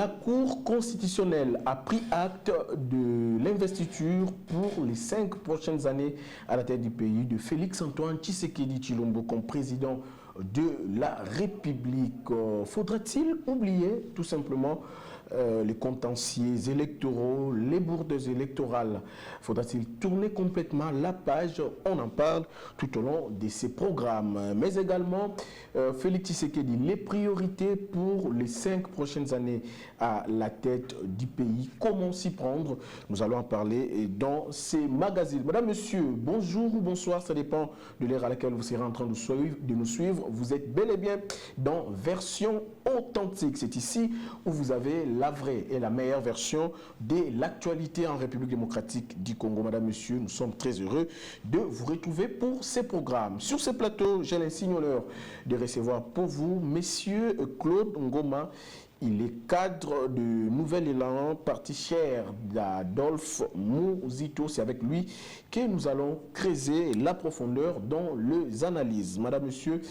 La Cour constitutionnelle a pris acte de l'investiture pour les 5 prochaines années à la tête du pays de Félix-Antoine Tshisekedi Tshilombo comme président de la République. Faudra-t-il oublier tout simplement les contentieux électoraux, les bourdes électorales? Faudra-t-il tourner complètement la page? On en parle tout au long de ces programmes. Mais également, Félix Tshisekedi, les priorités pour les 5 prochaines années à la tête du pays. Comment s'y prendre? Nous allons en parler dans ces magazines. Madame, monsieur, bonjour ou bonsoir, ça dépend de l'heure à laquelle vous serez en train de nous suivre. Vous êtes bel et bien dans Version Authentique. C'est ici où vous avez la vraie et la meilleure version de l'actualité en République démocratique du Congo. Madame, monsieur, nous sommes très heureux de vous retrouver pour ces programmes. Sur ce plateau, j'ai l'insigne honneur de recevoir pour vous Monsieur Claude Ngoma. Il est cadre de Nouvel Élan, parti cher d'Adolphe Mouzito. C'est avec lui que nous allons creuser la profondeur dans les analyses. Madame, monsieur,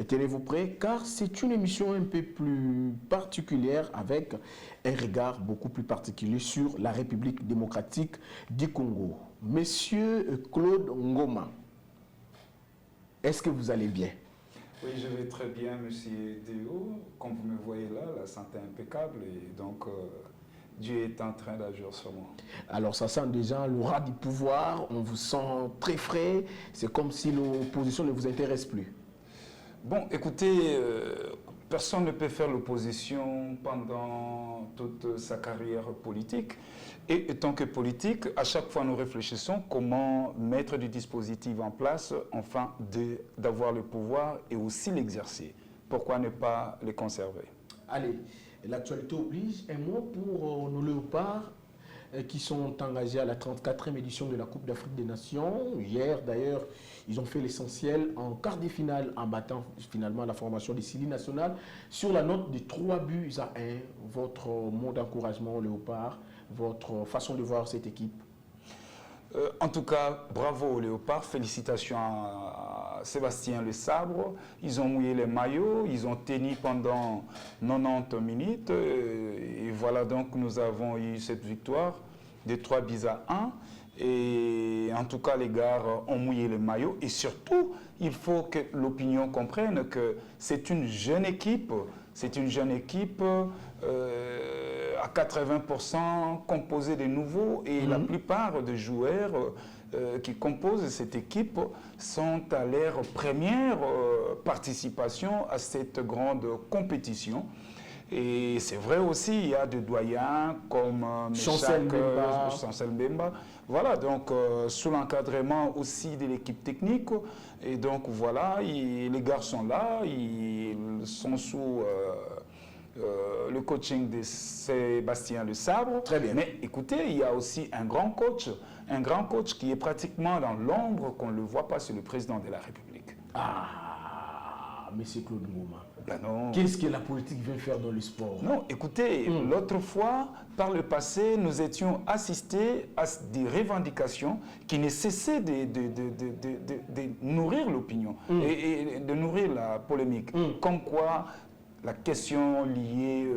tenez-vous prêts car c'est une émission un peu plus particulière avec un regard beaucoup plus particulier sur la République démocratique du Congo. Monsieur Claude Ngoma, est-ce que vous allez bien? Oui, je vais très bien, monsieur Déo. Comme vous me voyez là, la santé est impeccable et donc Dieu est en train d'agir sur moi. Alors ça sent déjà l'aura du pouvoir, on vous sent très frais, c'est comme si l'opposition ne vous intéresse plus. Bon, écoutez, personne ne peut faire l'opposition pendant toute sa carrière politique. Et tant que politique, à chaque fois nous réfléchissons comment mettre du dispositif en place afin d'avoir le pouvoir et aussi l'exercer. Pourquoi ne pas les conserver? Allez, l'actualité oblige. Un mot pour nos léopards qui sont engagés à la 34e édition de la Coupe d'Afrique des Nations. Hier, d'ailleurs, ils ont fait l'essentiel en quart de finale en battant finalement la formation des Sili nationales sur la note de 3-1. Votre mot d'encouragement aux léopards, votre façon de voir cette équipe? En tout cas, bravo aux léopards, félicitations à Sébastien Le Sabre. Ils ont mouillé les maillots, ils ont tenu pendant 90 minutes. Et voilà donc nous avons eu cette victoire de 3-1. Et en tout cas, les gars ont mouillé les maillots. Et surtout, il faut que l'opinion comprenne que c'est une jeune équipe. C'est une jeune équipe à 80% composée de nouveaux et la plupart des joueurs qui composent cette équipe sont à leur première participation à cette grande compétition. Et c'est vrai aussi, il y a des doyens comme Chancel Mbemba. Voilà, donc sous l'encadrement aussi de l'équipe technique. Et donc voilà, les gars sont là, ils sont sous le coaching de Sébastien Le Sabre. Très bien. Mais écoutez, il y a aussi un grand coach qui est pratiquement dans l'ombre, qu'on ne le voit pas, c'est le président de la République. Ah, monsieur Claude Ngoma. Ben non. Qu'est-ce que la politique vient faire dans le sport? Non, écoutez, l'autre fois, par le passé, nous étions assistés à des revendications qui ne cessaient de nourrir l'opinion et de nourrir la polémique. Comme quoi, la question liée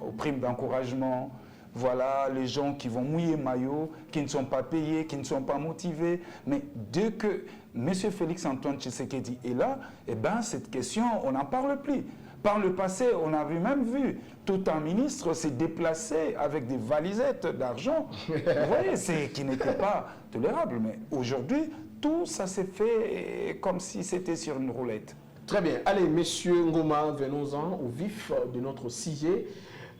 aux primes d'encouragement, voilà, les gens qui vont mouiller maillot, qui ne sont pas payés, qui ne sont pas motivés. Mais dès que M. Félix-Antoine Tshisekedi est là, eh ben, cette question, on n'en parle plus. Par le passé, on avait même vu tout un ministre se déplacer avec des valisettes d'argent. Vous voyez, c'est qui n'était pas tolérable. Mais aujourd'hui, tout ça s'est fait comme si c'était sur une roulette. Très bien. Allez, messieurs Ngoma, venons-en au vif de notre sujet.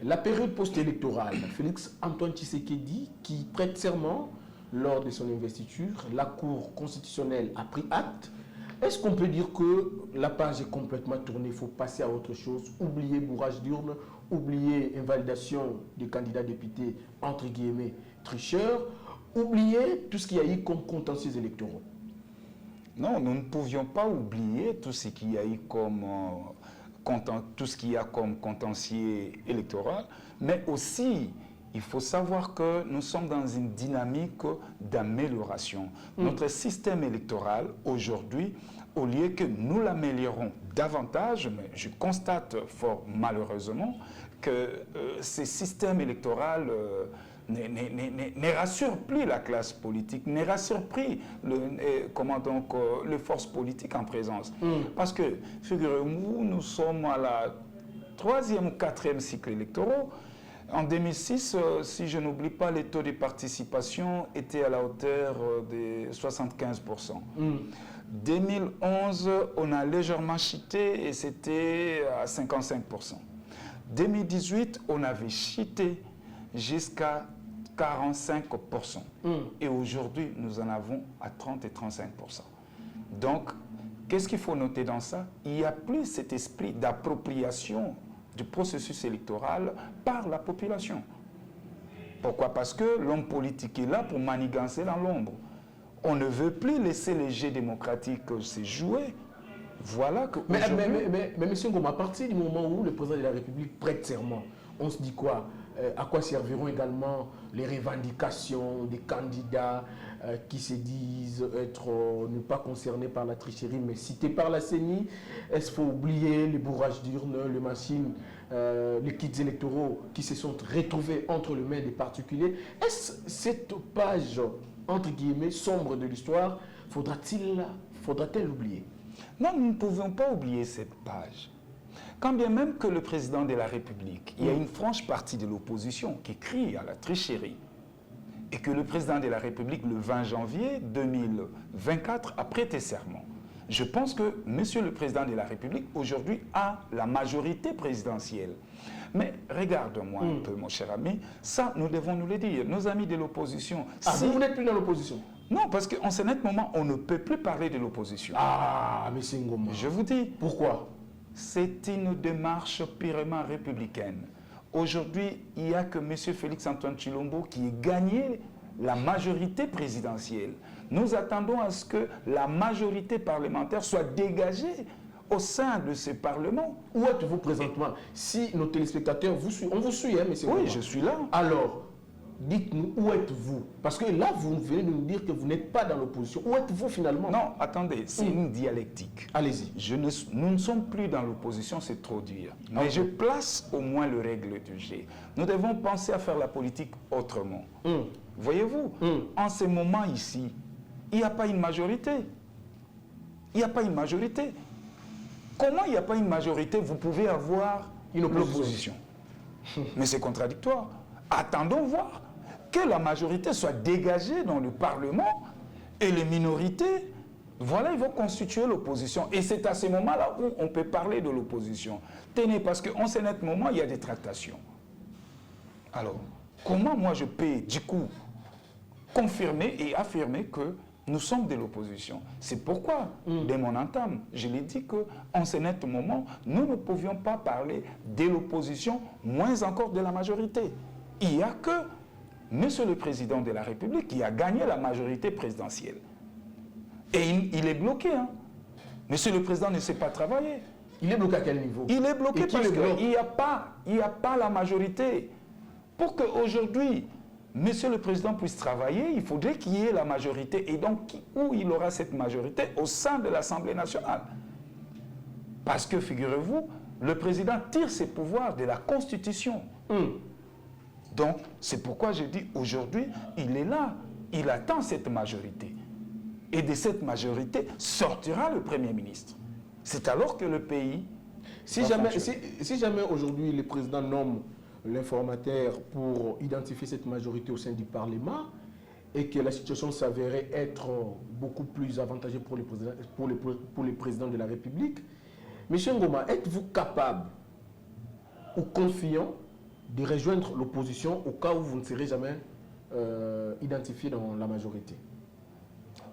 La période post-électorale, Félix-Antoine Tshisekedi, qui prête serment lors de son investiture, la Cour constitutionnelle a pris acte. Est-ce qu'on peut dire que la page est complètement tournée, il faut passer à autre chose, oublier bourrage d'urne, oublier invalidation du candidat député, entre guillemets, tricheur, oublier tout ce qu'il y a eu comme contentieux électoraux? Non, nous ne pouvions pas oublier tout ce qu'il y a eu comme contentieux électoral, mais aussi, il faut savoir que nous sommes dans une dynamique d'amélioration. Notre système électoral, aujourd'hui, au lieu que nous l'améliorons davantage, mais je constate fort malheureusement que ces systèmes électoraux ne rassurent plus la classe politique, ne rassurent plus les forces politiques en présence. Parce que, figurez-vous, nous sommes à la 3e ou 4e cycle électoraux. En 2006, si je n'oublie pas, les taux de participation étaient à la hauteur de 75%. 2011, on a légèrement chuté et c'était à 55%. 2018, on avait chuté jusqu'à 45%. Et aujourd'hui, nous en avons à 30 et 35%. Donc, qu'est-ce qu'il faut noter dans ça? Il n'y a plus cet esprit d'appropriation du processus électoral par la population. Pourquoi? Parce que l'homme politique est là pour manigancer dans l'ombre. On ne veut plus laisser les jeux démocratiques se jouer. Voilà que... Mais M. Ngoma, à partir du moment où le président de la République prête serment, on se dit quoi? À quoi serviront également les revendications des candidats qui se disent ne pas concernés par la tricherie, mais cités par la CENI? Est-ce qu'il faut oublier les bourrages d'urnes, les machines, les kits électoraux qui se sont retrouvés entre les mains des particuliers? Est-ce cette page, entre guillemets, sombre de l'histoire, faudra-t-elle l'oublier? Non, nous ne pouvons pas oublier cette page. Quand bien même que le président de la République, il y a une franche partie de l'opposition qui crie à la tricherie, et que le président de la République, le 20 janvier 2024, a prêté serment. Je pense que Monsieur le Président de la République, aujourd'hui, a la majorité présidentielle. Mais regarde-moi un peu, mon cher ami, ça, nous devons nous le dire. Nos amis de l'opposition... Ah, vous n'êtes plus dans l'opposition? Non, parce qu'en ce net moment, on ne peut plus parler de l'opposition. Ah, M. Ngoma. Je vous dis... Pourquoi? C'est une démarche purement républicaine. Aujourd'hui, il n'y a que M. Félix-Antoine Tshilombo qui ait gagné la majorité présidentielle. Nous attendons à ce que la majorité parlementaire soit dégagée au sein de ce Parlement. Où êtes-vous présentement? Si nos téléspectateurs vous suivent, on vous suit, hein, M. Ngoma. Oui, je suis là. Alors, dites-nous, où êtes-vous? Parce que là, vous venez de nous dire que vous n'êtes pas dans l'opposition. Où êtes-vous finalement? Non, attendez, c'est une dialectique. Allez-y. Nous ne sommes plus dans l'opposition, c'est trop dire. Mais je place au moins le règle du jeu. Nous devons penser à faire la politique autrement. Voyez-vous, en ce moment ici, il n'y a pas une majorité. Il n'y a pas une majorité. Comment il n'y a pas une majorité, vous pouvez avoir une opposition? Mais c'est contradictoire. Attendons voir que la majorité soit dégagée dans le Parlement et les minorités, voilà, ils vont constituer l'opposition. Et c'est à ce moment-là où on peut parler de l'opposition. Tenez, parce qu'en ce net moment, il y a des tractations. Alors, comment moi je peux, du coup, confirmer et affirmer que nous sommes de l'opposition? C'est pourquoi, dès mon entame, je l'ai dit qu'en ce net moment, nous ne pouvions pas parler de l'opposition, moins encore de la majorité. Il n'y a que Monsieur le Président de la République qui a gagné la majorité présidentielle. Et il est bloqué. Hein. Monsieur le Président ne sait pas travailler. Il est bloqué à quel niveau? Il est bloqué parce qu'il n'y a pas la majorité. Pour qu'aujourd'hui, Monsieur le Président puisse travailler, il faudrait qu'il y ait la majorité. Et donc, où il aura cette majorité? Au sein de l'Assemblée nationale. Parce que, figurez-vous, le Président tire ses pouvoirs de la Constitution. Donc, c'est pourquoi je dis aujourd'hui, il est là, il attend cette majorité. Et de cette majorité sortira le Premier ministre. C'est alors que le pays... Si jamais aujourd'hui le président nomme l'informateur pour identifier cette majorité au sein du Parlement et que la situation s'avérait être beaucoup plus avantageuse pour le président de la République, M. Ngoma, êtes-vous capable ou confiant de rejoindre l'opposition au cas où vous ne serez jamais identifié dans la majorité?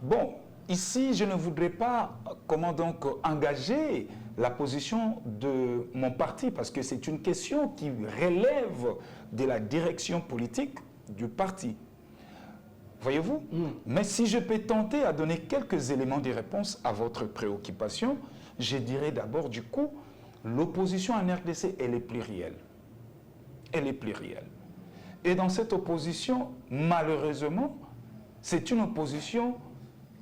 Bon, ici, je ne voudrais pas, engager la position de mon parti, parce que c'est une question qui relève de la direction politique du parti. Voyez-vous? Mais si je peux tenter à donner quelques éléments de réponse à votre préoccupation, je dirais d'abord, du coup, l'opposition en RDC, elle est plurielle. Elle est plurielle. Et dans cette opposition, malheureusement, c'est une opposition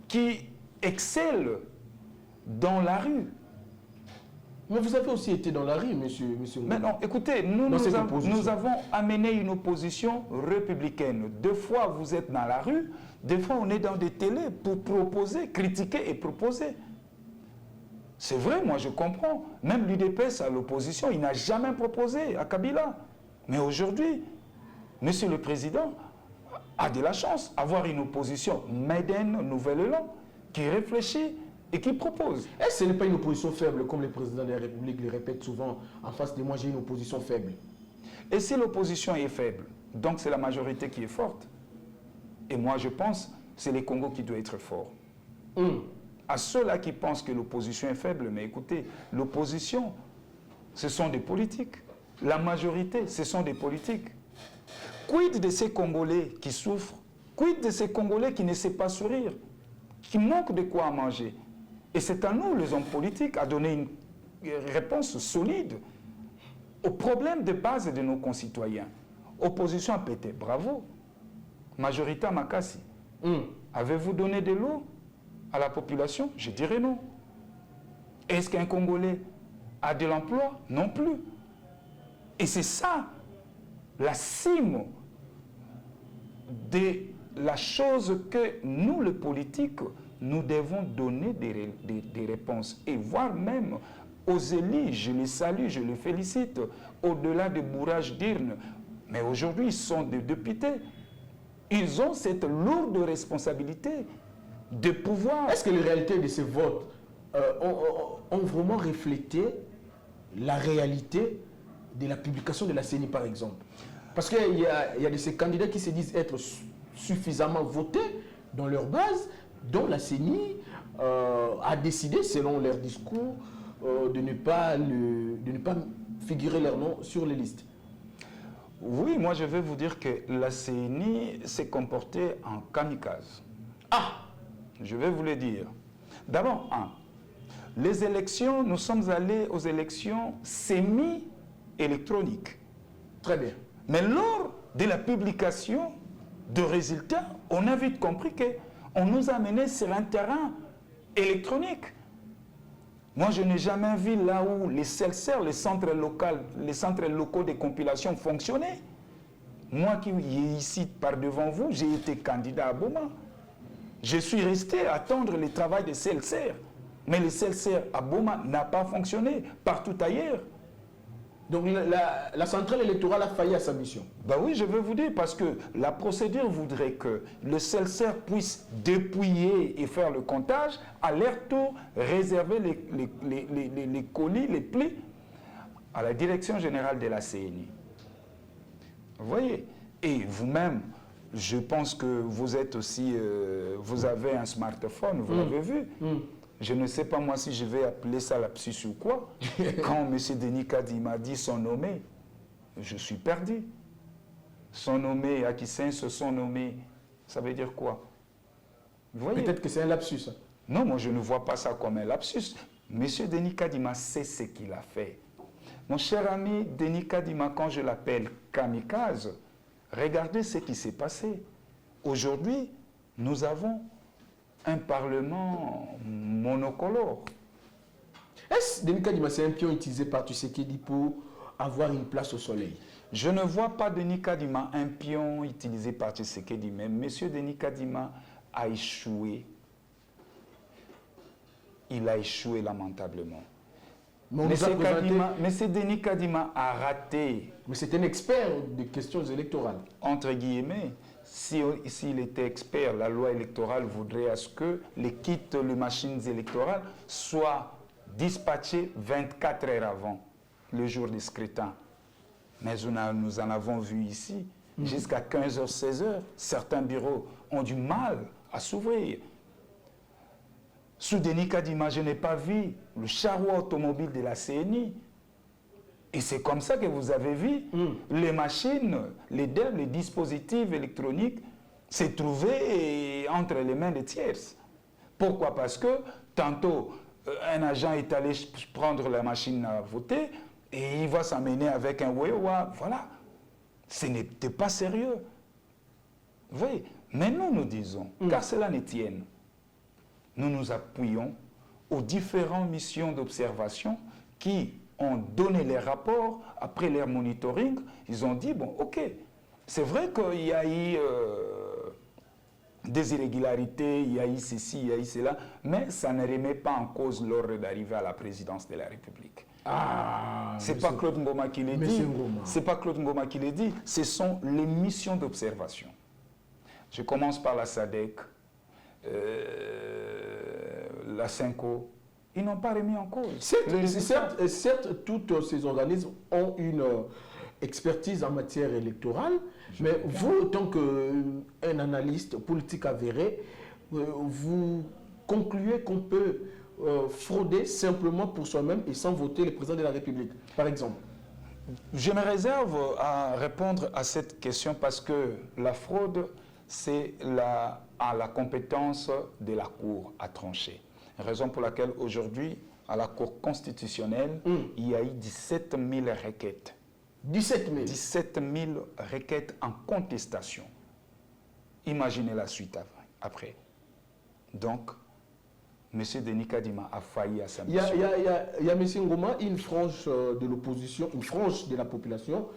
qui excelle dans la rue. Mais vous avez aussi été dans la rue, monsieur. Mais non, écoutez, nous avons amené une opposition républicaine. Deux fois, vous êtes dans la rue, des fois, on est dans des télés pour proposer, critiquer et proposer. C'est vrai, moi je comprends. Même l'UDPS à l'opposition, il n'a jamais proposé à Kabila. Mais aujourd'hui, monsieur le président a de la chance d'avoir une opposition Maiden Nouvelle-Élan qui réfléchit et qui propose. Est-ce que ce n'est pas une opposition faible, comme le président de la République le répète souvent, en face de moi, j'ai une opposition faible? Et si l'opposition est faible, donc c'est la majorité qui est forte. Et moi, je pense que c'est les Congos qui doivent être forts. À ceux-là qui pensent que l'opposition est faible, mais écoutez, l'opposition, ce sont des politiques. La majorité, ce sont des politiques. Quid de ces Congolais qui souffrent? Quid de ces Congolais qui ne savent pas sourire? Qui manquent de quoi manger? Et c'est à nous, les hommes politiques, à donner une réponse solide aux problèmes de base de nos concitoyens. Opposition à pété, bravo. Majorité à Makassi. Avez-vous donné de l'eau à la population? Je dirais non. Est-ce qu'un Congolais a de l'emploi? Non plus. Et c'est ça, la cime de la chose que nous, les politiques, nous devons donner des réponses. Et voire même aux élus, je les salue, je les félicite, au-delà des bourrages d'urnes. Mais aujourd'hui, ils sont des députés. Ils ont cette lourde responsabilité de pouvoir... Est-ce que les réalités de ces votes ont vraiment reflété la réalité de la publication de la CENI, par exemple? Parce qu'il y a de ces candidats qui se disent être suffisamment votés dans leur base, dont la CENI a décidé, selon leur discours, de ne pas figurer leur nom sur les listes. Oui, moi je vais vous dire que la CENI s'est comportée en kamikaze. Je vais vous le dire. D'abord, les élections, nous sommes allés aux élections semi-électroniques. Très bien. Mais lors de la publication de résultats, on a vite compris qu'on nous a menés sur un terrain électronique. Moi, je n'ai jamais vu là où les CELSER, les centres locaux de compilation fonctionnaient. Moi qui est ici par devant vous, j'ai été candidat à Boma. Je suis resté à attendre le travail des CELSER. Mais le CELSER à Boma n'a pas fonctionné partout ailleurs. Donc la centrale électorale a failli à sa mission. Ben oui, je vais vous dire, parce que la procédure voudrait que le CELSER puisse dépouiller et faire le comptage, à leur tour réserver les colis, les plis à la direction générale de la CENI. Vous voyez? Et vous-même, je pense que vous êtes aussi, vous avez un smartphone, vous l'avez vu. Je ne sais pas moi si je vais appeler ça lapsus ou quoi. Quand M. Denis Kadima dit son nommé, je suis perdu. Son nommé, Akisens, son nommé, ça veut dire quoi? Vous voyez? Peut-être que c'est un lapsus. Non, moi je ne vois pas ça comme un lapsus. M. Denis Kadima sait ce qu'il a fait. Mon cher ami Denis Kadima, quand je l'appelle kamikaze, regardez ce qui s'est passé. Aujourd'hui, nous avons un parlement monocolore. Est-ce, Denis Kadima, c'est un pion utilisé par Tshisekedi pour avoir une place au soleil? Je ne vois pas Denis Kadima un pion utilisé par Tshisekedi, mais M. Denis Kadima a échoué. Il a échoué lamentablement. M. Denis Kadima a raté. Mais c'est un expert des questions électorales. Entre guillemets. S'il était expert, la loi électorale voudrait à ce que les kits, les machines électorales soient dispatchés 24 heures avant le jour du scrutin. Mais nous en avons vu ici, jusqu'à 15h, 16h, certains bureaux ont du mal à s'ouvrir. Sous Denis Kadima, je n'ai pas vu le charroi automobile de la CENI. Et c'est comme ça que vous avez vu les machines, les DEB, les dispositifs électroniques se trouver entre les mains des tierces. Pourquoi? Parce que tantôt, un agent est allé prendre la machine à voter et il va s'amener avec un Wewa. Voilà. Ce n'était pas sérieux. Vous voyez? Mais nous disons, car cela ne tienne, nous nous appuyons aux différentes missions d'observation qui ont donné les rapports, après leur monitoring, ils ont dit, bon, ok, c'est vrai qu'il y a eu des irrégularités, il y a eu ceci, il y a eu cela, mais ça ne remet pas en cause l'ordre d'arriver à la présidence de la République. Ah, c'est pas Claude Ngoma qui l'a dit. C'est pas Claude Ngoma qui l'a dit. Ce sont les missions d'observation. Je commence par la SADC, la CENCO. Ils n'ont pas remis en cause. Certes, tous ces organismes ont une expertise en matière électorale, mais vous, en tant qu'un analyste politique avéré, vous concluez qu'on peut frauder simplement pour soi-même et sans voter le président de la République, par exemple? Je me réserve à répondre à cette question parce que la fraude, c'est à la compétence de la Cour à trancher. Raison pour laquelle aujourd'hui, à la Cour constitutionnelle, il y a eu 17 000 requêtes. 17 000? 17 000 requêtes en contestation. Imaginez la suite après. Donc, M. Denis Kadima a failli à sa mission. Il y a M. Ngoma, une frange de l'opposition, une frange de la population,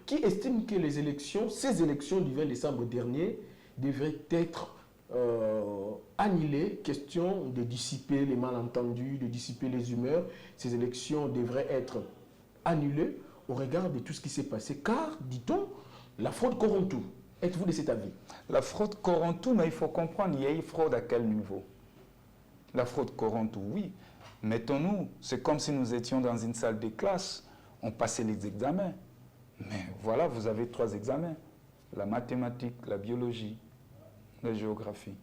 qui estime que les élections, ces élections du 20 décembre dernier, devraient être annulées. Question de dissiper les malentendus, de dissiper les humeurs. Ces élections devraient être annulées au regard de tout ce qui s'est passé. Car, dit-on, la fraude corrompt tout. Êtes-vous de cet avis? La fraude corrompt tout, mais il faut comprendre, il y a eu fraude à quel niveau? La fraude corrompt tout, oui. Mettons-nous, c'est comme si nous étions dans une salle de classe, on passait les examens. Mais voilà, vous avez 3 examens. La mathématique, la biologie, la géographie.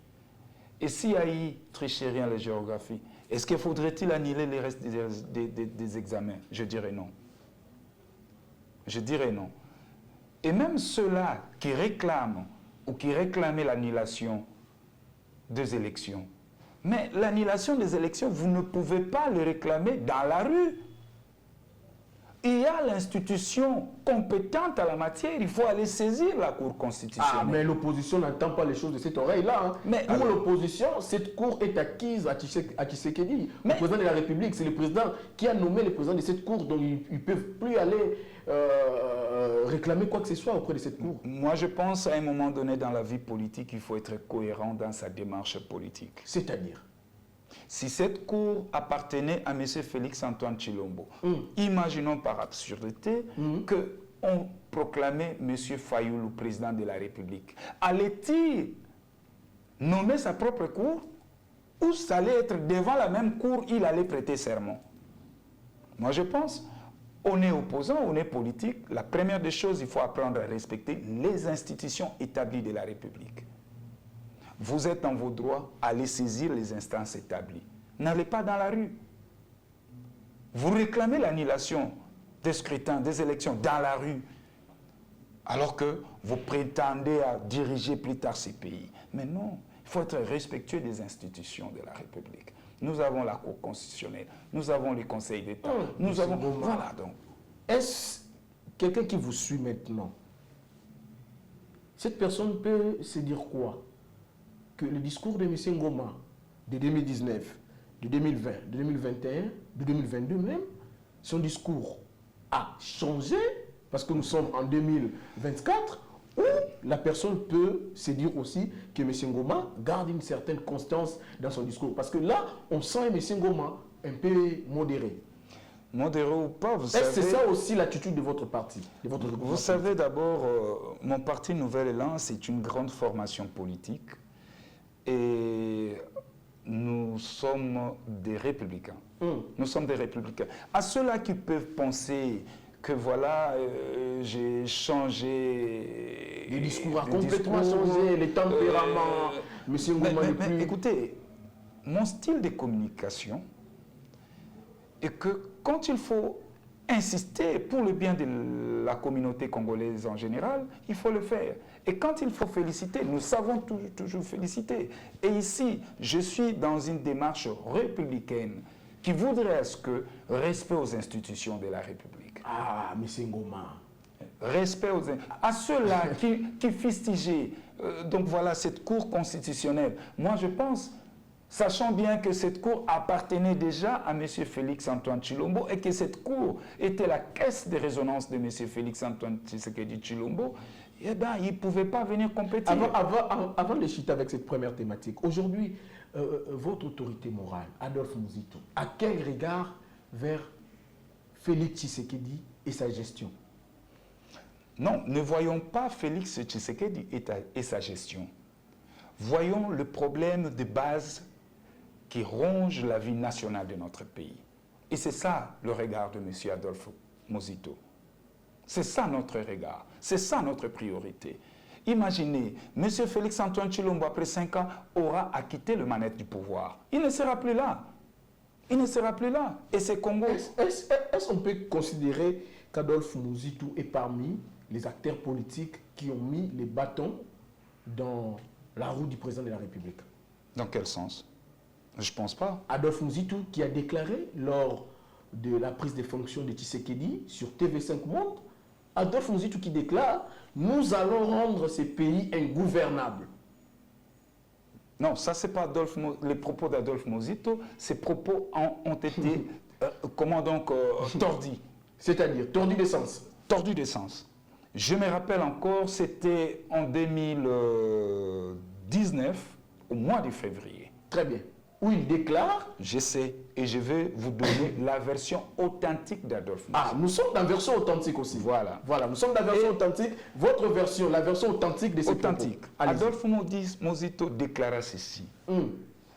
Et s'il y a eu tricherie en la géographie, est-ce qu'il faudrait-il annuler les restes des examens? Je dirais non. Je dirais non. Et même ceux-là qui réclament ou qui réclamaient l'annulation des élections, mais l'annulation des élections, vous ne pouvez pas le réclamer dans la rue. Il y a l'institution compétente à la matière, il faut aller saisir la Cour constitutionnelle. Ah, mais l'opposition n'entend pas les choses de cette oreille-là. Hein. Mais pour l'opposition, cette Cour est acquise à Tshisekedi. Le président de la République, c'est le président qui a nommé le président de cette Cour, donc ils ne peuvent plus aller réclamer quoi que ce soit auprès de cette Cour. Moi, je pense à un moment donné dans la vie politique, il faut être cohérent dans sa démarche politique. C'est-à-dire? Si cette cour appartenait à M. Félix-Antoine Tshilombo, imaginons par absurdité qu'on proclamait M. Fayoulou président de la République. Allait-il nommer sa propre cour ou ça allait être devant la même cour, il allait prêter serment? Moi, je pense, on est opposant, on est politique. La première des choses, il faut apprendre à respecter les institutions établies de la République. Vous êtes dans vos droits, allez saisir les instances établies. N'allez pas dans la rue. Vous réclamez l'annulation des scrutins, des élections dans la rue, alors que vous prétendez à diriger plus tard ces pays. Mais non, il faut être respectueux des institutions de la République. Nous avons la Cour constitutionnelle, nous avons les conseils d'État, nous avons... Voilà donc. Est-ce quelqu'un qui vous suit maintenant? Cette personne peut se dire quoi? Que le discours de M. Ngoma de 2019, de 2020, de 2021, de 2022 même, son discours a changé parce que nous sommes en 2024 où la personne peut se dire aussi que M. Ngoma garde une certaine constance dans son discours. Parce que là, on sent M. Ngoma un peu modéré. Modéré ou pas, vous savez... Est-ce que c'est ça aussi l'attitude de votre parti, de votre Vous savez d'abord, mon parti Nouvel Élan, c'est une grande formation politique. Et nous sommes des républicains. Nous sommes des républicains. À ceux-là qui peuvent penser que voilà, j'ai changé... Le discours a complètement changé, les tempéraments, monsieur Ngoma n'est plus... Écoutez, mon style de communication est que quand il faut insister pour le bien de la communauté congolaise en général, il faut le faire. Et quand il faut féliciter, nous savons toujours féliciter. Et ici, je suis dans une démarche républicaine qui voudrait à ce que respect aux institutions de la République. Ah, M. Ngoma. Respect aux... À ceux-là qui fustigeaient, donc voilà, cette Cour constitutionnelle, moi je pense, sachant bien que cette cour appartenait déjà à M. Félix-Antoine Tshilombo et que cette cour était la caisse de résonance de M. Félix-Antoine Tshisekedi Tshilombo, eh bien, il ne pouvait pas venir compétir. Avant de chuter avec cette première thématique, aujourd'hui, votre autorité morale, Adolphe Muzito, a quel regard vers Félix Tshisekedi et sa gestion? Non, ne voyons pas Félix Tshisekedi et sa gestion. Voyons le problème de base qui ronge la vie nationale de notre pays. Et c'est ça le regard de M. Adolphe Muzito. C'est ça notre regard, c'est ça notre priorité. Imaginez, M. Félix-Antoine Tshilombo, après 5 ans, aura acquitté le manette du pouvoir. Il ne sera plus là. Il ne sera plus là. Et c'est Congo. Est-ce qu'on peut considérer qu'Adolphe Muzito est parmi les acteurs politiques qui ont mis les bâtons dans la roue du président de la République? Dans quel sens? Je ne pense pas. Adolphe Muzito qui a déclaré lors de la prise de fonction de Tshisekedi sur TV5 Monde, Adolphe Muzito qui déclare « Nous allons rendre ces pays ingouvernables ». Non, ça c'est pas les propos d'Adolphe Muzito, ces propos ont été, tordis. C'est-à-dire, tordus d'essence. Tordus d'essence. Je me rappelle encore, c'était en 2019, au mois de février. Très bien. Où il déclare... Je sais, et je vais vous donner la version authentique d'Adolphe Muzito. Ah, nous sommes dans la version authentique aussi. Voilà. Voilà, nous sommes dans la version authentique. Votre version, la version authentique de ces authentique. Adolphe Muzito déclara ceci.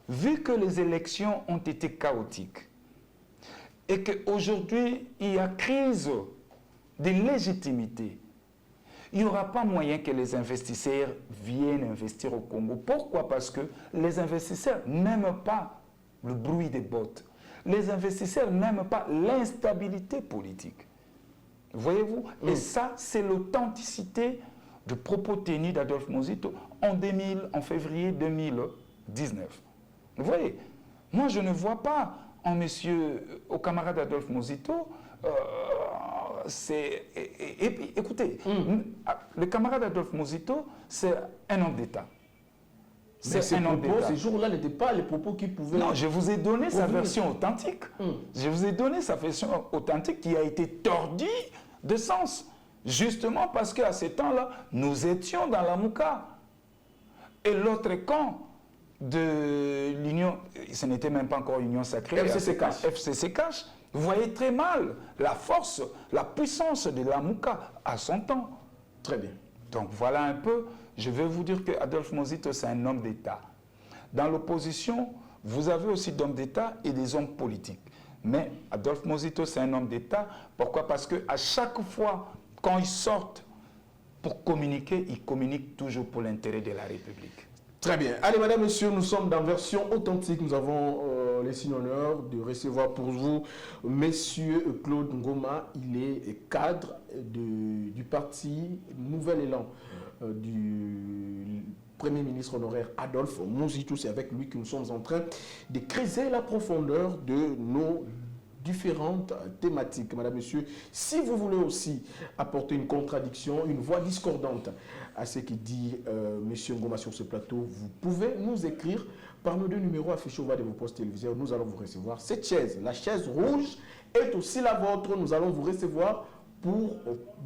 Vu que les élections ont été chaotiques et qu'aujourd'hui, il y a crise de légitimité, il n'y aura pas moyen que les investisseurs viennent investir au Congo. Pourquoi? Parce que les investisseurs n'aiment pas le bruit des bottes. Les investisseurs n'aiment pas l'instabilité politique. Voyez-vous? Et ça, c'est l'authenticité de propos tenus d'Adolphe Muzito en février 2019. Vous voyez? Moi, je ne vois pas au camarade Adolphe Muzito... Et puis, écoutez, le camarade Adolphe Muzito, c'est un homme d'État. C'est un homme d'État. Ces jours-là n'étaient pas les propos qui pouvaient... Non, je vous ai donné sa version authentique. Je vous ai donné sa version authentique qui a été tordue de sens. Justement parce qu'à ce temps-là, nous étions dans la Mouka. Et l'autre camp de l'Union, ce n'était même pas encore Union Sacrée, FCC-Cash, vous voyez très mal la force, la puissance de la Mouka à son temps. Très bien. Donc voilà un peu, je vais vous dire que Adolphe Muzito, c'est un homme d'État. Dans l'opposition, vous avez aussi d'hommes d'État et des hommes politiques. Mais Adolphe Muzito, c'est un homme d'État. Pourquoi? Parce qu'à chaque fois, quand ils sortent pour communiquer, ils communiquent toujours pour l'intérêt de la République. Très bien. Allez, madame, monsieur, nous sommes dans version authentique. Nous avons les honneur de recevoir pour vous monsieur Claude Ngoma. Il est cadre du parti Nouvel Élan du Premier ministre honoraire Adolphe Muzito. C'est avec lui que nous sommes en train de creuser la profondeur de nos différentes thématiques. Madame, monsieur, si vous voulez aussi apporter une contradiction, une voix discordante à ce que dit monsieur Ngoma sur ce plateau, vous pouvez nous écrire par nos 2 numéros affichés au bas de vos postes téléviseurs. Nous allons vous recevoir. Cette chaise, la chaise rouge, est aussi la vôtre. Nous allons vous recevoir pour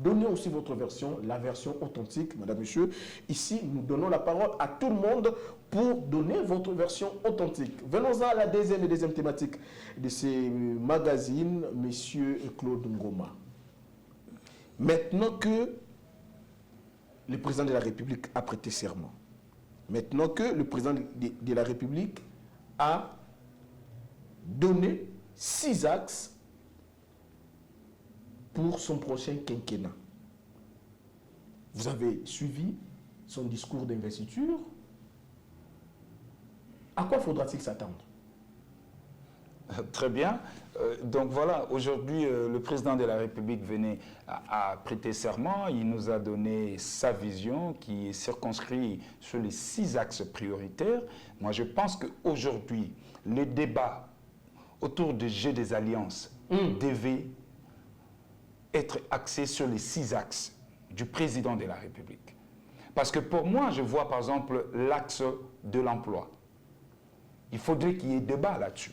donner aussi votre version, la version authentique. Madame, monsieur, ici, nous donnons la parole à tout le monde pour donner votre version authentique. Venons-en à la deuxième thématique de ces magazines, monsieur Claude Ngoma. Maintenant que le président de la République a prêté serment, maintenant que le président de la République a donné 6 axes pour son prochain quinquennat. Vous avez suivi son discours d'investiture. À quoi faudra-t-il s'attendre? Très bien. Donc voilà, aujourd'hui, le président de la République venait à prêter serment. Il nous a donné sa vision qui est circonscrite sur les 6 axes prioritaires. Moi, je pense qu'aujourd'hui, le débat autour du jeu des alliances devait être axé sur les 6 axes du président de la République. Parce que pour moi, je vois par exemple l'axe de l'emploi. Il faudrait qu'il y ait débat là-dessus.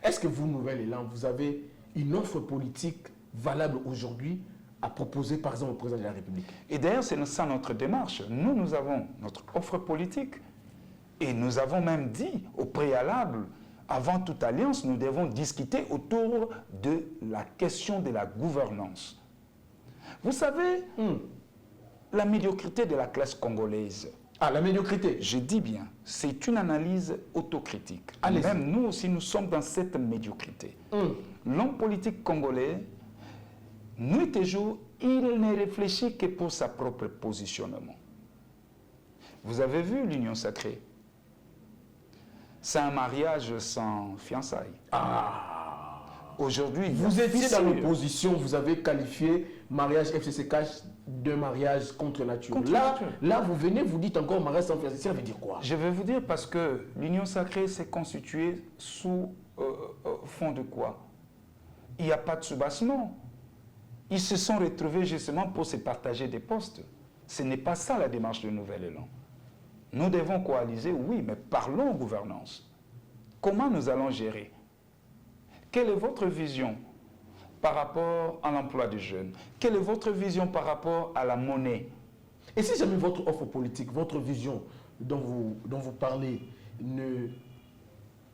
Est-ce que vous, Nouvel Élan, vous avez une offre politique valable aujourd'hui à proposer, par exemple, au président de la République? Et d'ailleurs, c'est ça notre démarche. Nous avons notre offre politique et nous avons même dit au préalable, avant toute alliance, nous devons discuter autour de la question de la gouvernance. Vous savez, la médiocrité de la classe congolaise. Ah, la médiocrité. Je dis bien, c'est une analyse autocritique. Allez-y. Même nous aussi, nous sommes dans cette médiocrité. L'homme politique congolais, nuit et jour, il ne réfléchit que pour sa propre positionnement. Vous avez vu l'union sacrée? C'est un mariage sans fiançailles. Ah. Aujourd'hui, Vous étiez dans l'opposition, vous avez qualifié mariage FCCK d'un mariage contre nature. Contre là, nature. là, vous venez, vous dites encore mariage sans fiançailles. Ça veut dire quoi? Je vais vous dire parce que l'union sacrée s'est constituée sous fond de quoi? Il n'y a pas de soubassement. Ils se sont retrouvés justement pour se partager des postes. Ce n'est pas ça la démarche de Nouvel Élan. Nous devons coaliser, oui, mais parlons gouvernance. Comment nous allons gérer? Quelle est votre vision par rapport à l'emploi des jeunes? Quelle est votre vision par rapport à la monnaie? Et si jamais votre offre politique, votre vision dont vous parlez ne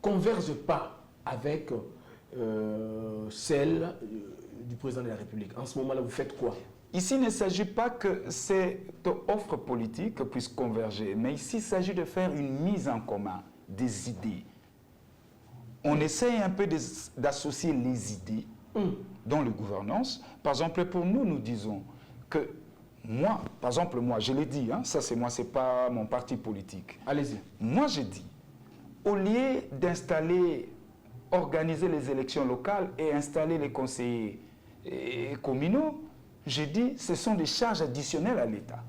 converge pas avec celle du président de la République, en ce moment-là, vous faites quoi? Ici, il ne s'agit pas que cette offre politique puisse converger, mais ici, il s'agit de faire une mise en commun des idées. On essaie un peu d'associer les idées dans la gouvernance. Par exemple, pour nous, nous disons que moi, par exemple, moi, je l'ai dit, hein, ça c'est moi, c'est pas mon parti politique. Allez-y. Moi, je dis, au lieu d'installer, organiser les élections locales et installer les conseillers communaux, j'ai dit, ce sont des charges additionnelles à l'État.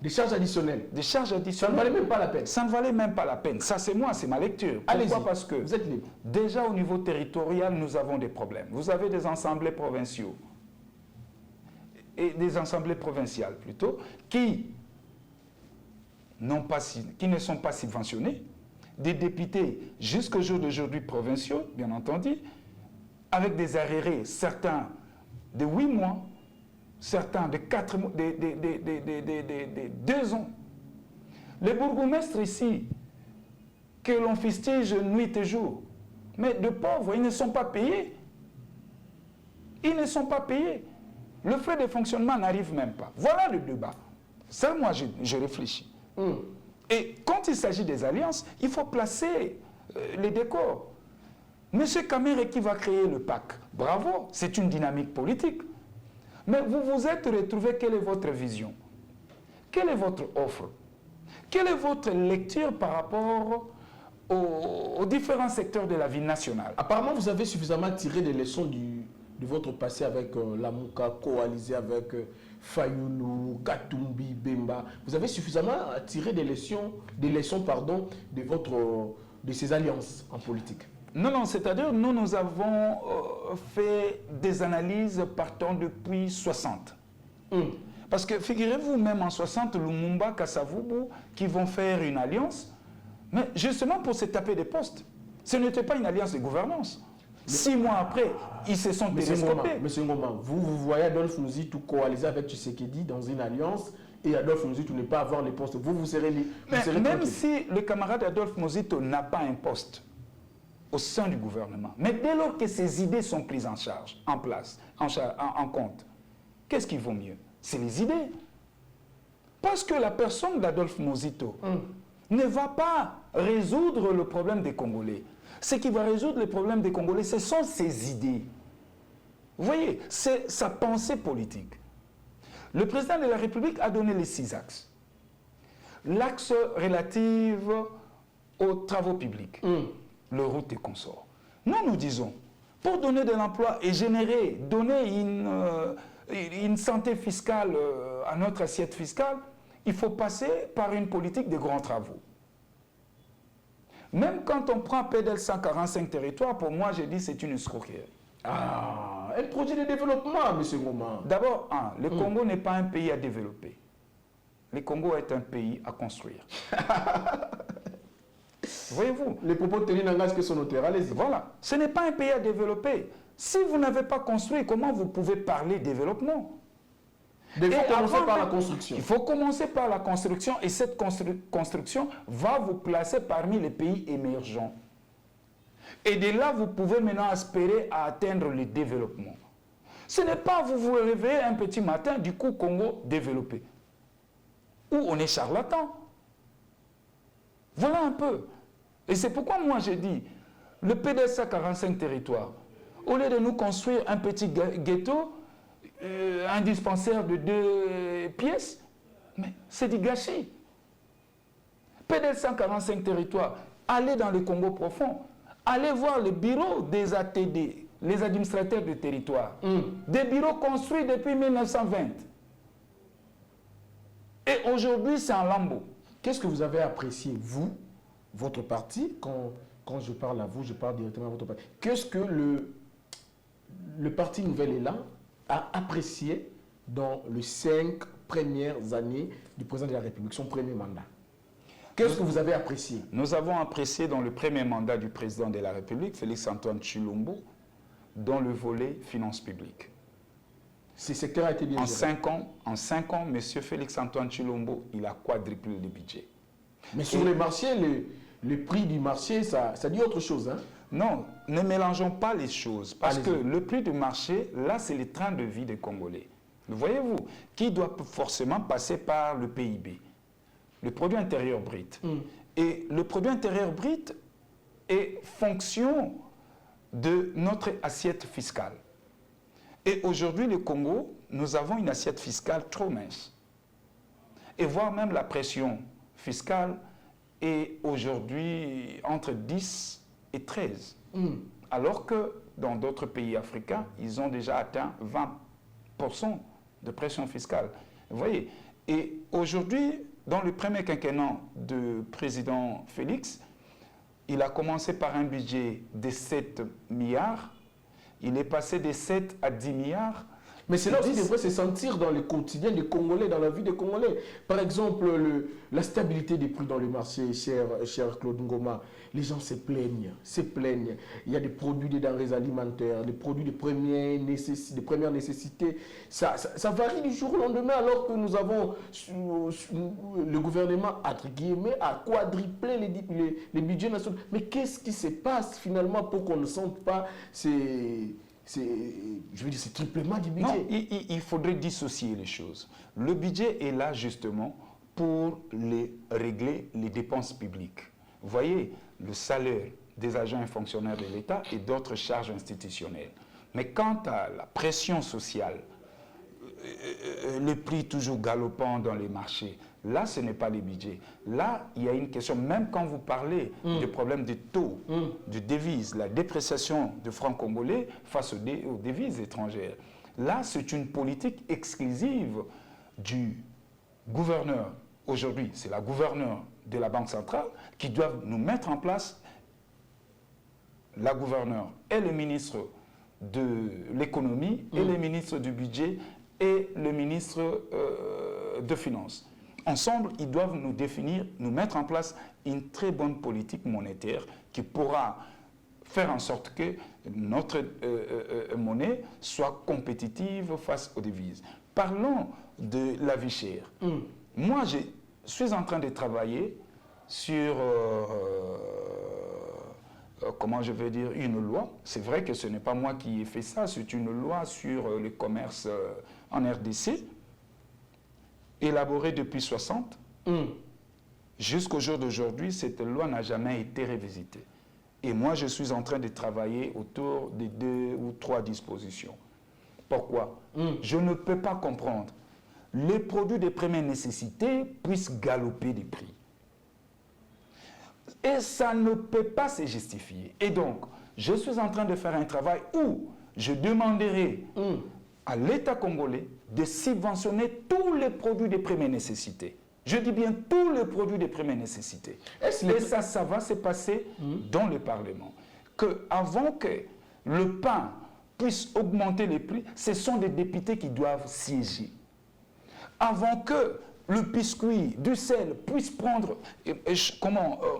Des charges additionnelles? Des charges Ça additionnelles. ne valait même pas la peine. Ça ne valait même pas la peine. Ça, c'est moi, c'est ma lecture. Allez-y. Pourquoi? Parce que vous êtes libre. déjà au niveau territorial, nous avons des problèmes. Vous avez des assemblées provinciaux et des assemblées provinciales plutôt qui ne sont pas subventionnés, des députés jusqu'au jour d'aujourd'hui provinciaux, bien entendu, avec des arriérés, certains de 8 mois, certains de 4 mois, de 2 ans. Les bourgmestres ici, que l'on fustige nuit et jour, mais de pauvres, ils ne sont pas payés. Ils ne sont pas payés. Le frais de fonctionnement n'arrive même pas. Voilà le débat. Ça, moi, je réfléchis. Et quand il s'agit des alliances, il faut placer les décors. Monsieur Kamere qui va créer le PAC, bravo, c'est une dynamique politique. Mais vous vous êtes retrouvé, quelle est votre vision? Quelle est votre offre? Quelle est votre lecture par rapport aux différents secteurs de la vie nationale? Apparemment, vous avez suffisamment tiré des leçons de votre passé avec Lamouka, coalisé avec Fayoulou, Katumbi, Bemba. Vous avez suffisamment tiré des leçons de ces alliances en politique. Non, non, c'est-à-dire nous avons fait des analyses partant depuis 60. Parce que figurez-vous, même en 60, Lumumba, Kassavubu, qui vont faire une alliance, mais justement pour se taper des postes. Ce n'était pas une alliance de gouvernance. 6 mois après, ils se sont télescopés. Monsieur Ngoma, vous voyez Adolphe Mouzitou coaliser avec Tshisekedi dans une alliance et Adolphe Mouzitou ne pas avoir les postes. Vous serez Même tranquille. si le camarade Adolphe Mouzitou n'a pas un poste au sein du gouvernement, mais dès lors que ses idées sont prises en charge, en place, en compte, qu'est-ce qui vaut mieux? C'est les idées. Parce que la personne d'Adolphe Mouzitou ne va pas résoudre le problème des Congolais. Ce qui va résoudre les problèmes des Congolais, ce sont ses idées. Vous voyez, c'est sa pensée politique. Le président de la République a donné les 6 axes. L'axe relatif aux travaux publics, le route et consorts. Nous disons, pour donner de l'emploi et donner une santé fiscale à notre assiette fiscale, il faut passer par une politique de grands travaux. Même quand on prend PDL 145 territoires, pour moi, je dis c'est une escroquerie. Ah, un projet de développement, M. Ngoma. D'abord, le Congo n'est pas un pays à développer. Le Congo est un pays à construire. Voyez-vous? Les propos de Tony Nangas que sont notaires, allez-y. Voilà. Ce n'est pas un pays à développer. Si vous n'avez pas construit, comment vous pouvez parler développement? Il faut commencer par la construction. Il faut commencer par la construction et cette construction va vous placer parmi les pays émergents. Et de là, vous pouvez maintenant aspirer à atteindre le développement. Ce n'est pas vous vous réveillez un petit matin, du coup, Congo développé. Ou on est charlatan. Voilà un peu. Et c'est pourquoi moi j'ai dit, le PDS a 45 territoires. Au lieu de nous construire un petit ghetto, un dispensaire de 2 pièces, mais c'est du gâchis. PDS 145 territoires, allez dans le Congo profond, allez voir le bureau des ATD, les administrateurs de territoire. Des bureaux construits depuis 1920. Et aujourd'hui, c'est en lambeaux. Qu'est-ce que vous avez apprécié, vous, votre parti, quand je parle à vous, je parle directement à votre parti. Qu'est-ce que le parti Nouvel Élan a apprécié dans les 5 premières années du président de la République, son premier mandat? Qu'est-ce que vous avez apprécié? Nous avons apprécié dans le premier mandat du président de la République, Félix-Antoine Tshilombo, dans le volet finances publiques. Ce secteur a été bien géré. En 5 ans, M. Félix-Antoine Tshilombo, il a quadruplé le budget. Mais sur les marchés, le prix du marché, ça dit autre chose, hein? Non, ne mélangeons pas les choses. Parce que le prix du marché, là, c'est le train de vie des Congolais. Voyez-vous, qui doit forcément passer par le PIB, le produit intérieur brut. Et le produit intérieur brut est fonction de notre assiette fiscale. Et aujourd'hui, le Congo, nous avons une assiette fiscale trop mince. Et voire même la pression fiscale est aujourd'hui entre 10 et 13. Alors que dans d'autres pays africains, ils ont déjà atteint 20% de pression fiscale. Vous voyez? Et aujourd'hui, dans le premier quinquennat du président Félix, il a commencé par un budget de 7 milliards. Il est passé de 7 à 10 milliards. Mais c'est là aussi devrait se sentir dans le quotidien des Congolais, dans la vie des Congolais. Par exemple, la stabilité des prix dans le marché, cher Claude Ngoma. Les gens se plaignent. Il y a des produits, des denrées alimentaires, des produits de première nécessité. Ça varie du jour au lendemain, alors que nous avons, le gouvernement, entre guillemets, a quadruplé les budgets nationaux. Mais qu'est-ce qui se passe finalement pour qu'on ne sente pas je veux dire, c'est triplement du budget. Non, il faudrait dissocier les choses. Le budget est là justement pour régler les dépenses publiques. Vous voyez, le salaire des agents et fonctionnaires de l'État et d'autres charges institutionnelles. Mais quant à la pression sociale, les prix toujours galopants dans les marchés, là, ce n'est pas les budgets. Là, il y a une question, même quand vous parlez du problème des taux, de devises, la dépréciation du franc congolais face aux devises étrangères. Là, c'est une politique exclusive du gouverneur. Aujourd'hui, c'est la gouverneure de la Banque centrale qui doit nous mettre en place, la gouverneure et le ministre de l'économie et le ministre du budget et le ministre de finances. Ensemble, ils doivent nous définir, nous mettre en place une très bonne politique monétaire qui pourra faire en sorte que notre monnaie soit compétitive face aux devises. Parlons de la vie chère. Moi, je suis en train de travailler sur, comment je vais dire, une loi. C'est vrai que ce n'est pas moi qui ai fait ça, c'est une loi sur le commerce en RDC, élaborée depuis 60. Jusqu'au jour d'aujourd'hui, cette loi n'a jamais été révisitée. Et moi, je suis en train de travailler autour de 2 ou 3 dispositions. Pourquoi? Je ne peux pas comprendre. Les produits de première nécessité puissent galoper des prix. Et ça ne peut pas se justifier. Et donc, je suis en train de faire un travail où je demanderai à l'État congolais de subventionner tous les produits de première nécessité. Je dis bien tous les produits de première nécessité. Et ça va se passer dans le Parlement. Avant que le pain puisse augmenter les prix, ce sont des députés qui doivent siéger. Avant que le biscuit, du sel puisse prendre,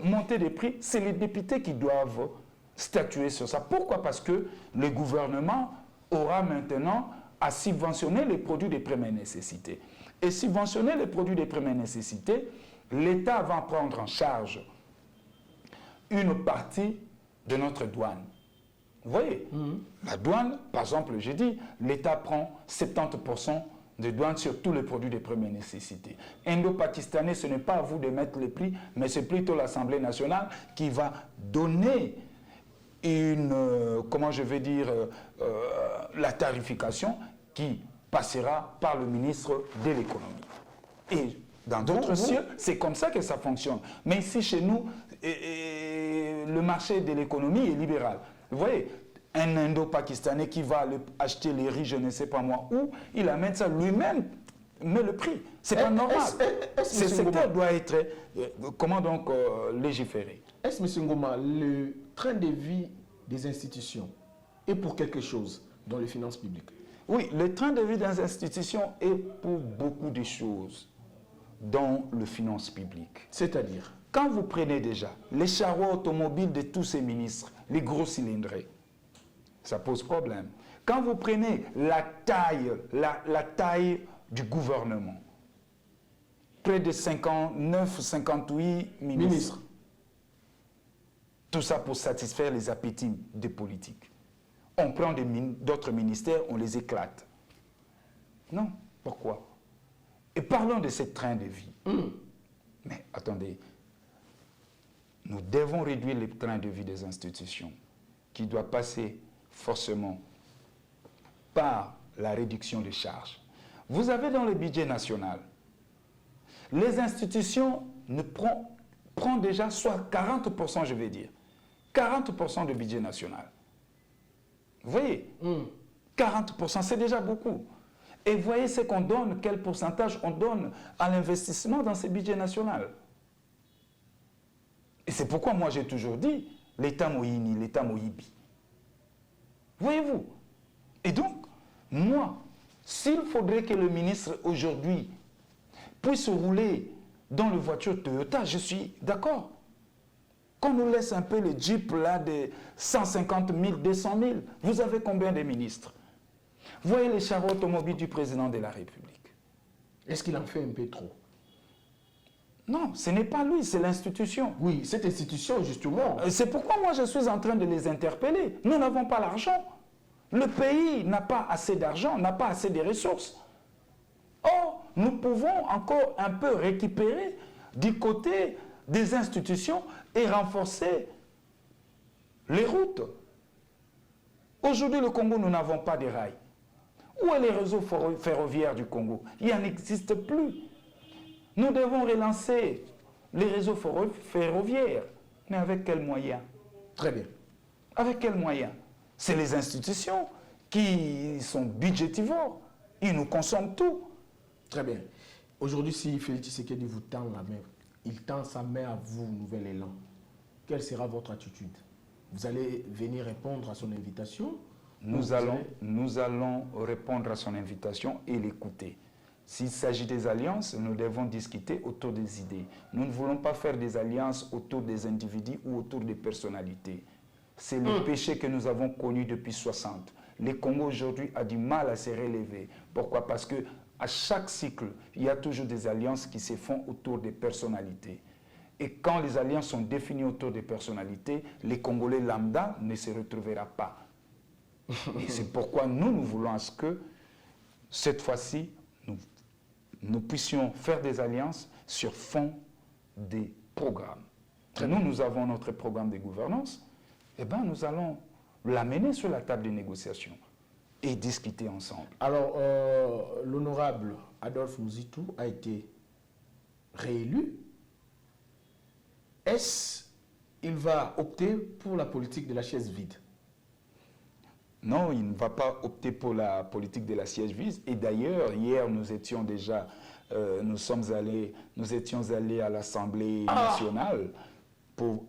monter des prix, c'est les députés qui doivent statuer sur ça. Pourquoi? Parce que le gouvernement aura maintenant à subventionner les produits de première nécessité. Et subventionner les produits de première nécessité, l'État va prendre en charge une partie de notre douane. Vous voyez, la douane, par exemple, j'ai dit, l'État prend 70% de douane sur tous les produits de première nécessité. Indo-Pakistanais, ce n'est pas à vous de mettre les prix, mais c'est plutôt l'Assemblée nationale qui va donner une, la tarification qui passera par le ministre de l'économie. Et dans d'autres cieux, c'est comme ça que ça fonctionne. Mais ici, chez nous, le marché de l'économie est libéral. Vous voyez, un Indo-Pakistanais qui va acheter les riz, je ne sais pas moi où, il amène ça lui-même, met le prix. C'est pas normal. Ce secteur doit être, légiféré. Est-ce, M. Ngoma, le train de vie des institutions est pour quelque chose dans les finances publiques? Oui, le train de vie des institutions est pour beaucoup de choses dans les finances publiques. C'est-à-dire? Quand vous prenez déjà les charrois automobiles de tous ces ministres, les gros cylindrés, ça pose problème. Quand vous prenez la taille du gouvernement, près de 59 ou 58 ministres. Tout ça pour satisfaire les appétits des politiques. On prend d'autres ministères, on les éclate. Non, pourquoi? Et parlons de ce train de vie. Mais attendez, nous devons réduire le train de vie des institutions, qui doit passer forcément par la réduction des charges. Vous avez dans le budget national, les institutions prennent déjà soit 40%, je vais dire, 40% du budget national. Vous voyez, 40%, c'est déjà beaucoup. Et vous voyez ce qu'on donne, quel pourcentage on donne à l'investissement dans ce budget national. Et c'est pourquoi moi j'ai toujours dit, l'État Moïni, l'État Moïbi. Voyez-vous? Et donc, moi, s'il faudrait que le ministre aujourd'hui puisse rouler dans les voitures Toyota, je suis d'accord. Qu'on nous laisse un peu le Jeep là de 150 000, 200 000. Vous avez combien de ministres? Voyez les chars automobiles du président de la République. Est-ce qu'il en fait un peu trop? Non, ce n'est pas lui, c'est l'institution. Oui, cette institution, justement. C'est pourquoi moi je suis en train de les interpeller. Nous n'avons pas l'argent. Le pays n'a pas assez d'argent, n'a pas assez de ressources. Or, nous pouvons encore un peu récupérer du côté des institutions et renforcer les routes. Aujourd'hui, le Congo, nous n'avons pas de rails. Où est les réseaux ferroviaires du Congo? Il n'en existe plus. Nous devons relancer les réseaux ferroviaires. Mais avec quels moyens? Très bien. Avec quels moyens? C'est les institutions qui sont budgétivores. Ils nous consomment tout. Très bien. Aujourd'hui, si Félix Tshisekedi vous tend la main, il tend sa main à vous, Nouvel Élan, quelle sera votre attitude? Vous allez venir répondre à son invitation? Nous allons répondre à son invitation et l'écouter. S'il s'agit des alliances, nous devons discuter autour des idées. Nous ne voulons pas faire des alliances autour des individus ou autour des personnalités. C'est le péché que nous avons connu depuis 60. Le Congo aujourd'hui a du mal à se relever. Pourquoi? Parce que à chaque cycle, il y a toujours des alliances qui se font autour des personnalités. Et quand les alliances sont définies autour des personnalités, les Congolais lambda ne se retrouvera pas. Et c'est pourquoi nous voulons à ce que, cette fois-ci, nous puissions faire des alliances sur fond des programmes. Nous avons notre programme de gouvernance, et bien nous allons l'amener sur la table de négociation et discuter ensemble. Alors, l'honorable Adolphe Mouzitou a été réélu. Est-ce qu'il va opter pour la politique de la chaise vide? Non, il ne va pas opter pour la politique de la chaise vide. Et d'ailleurs, hier, nous étions allés à l'Assemblée nationale pour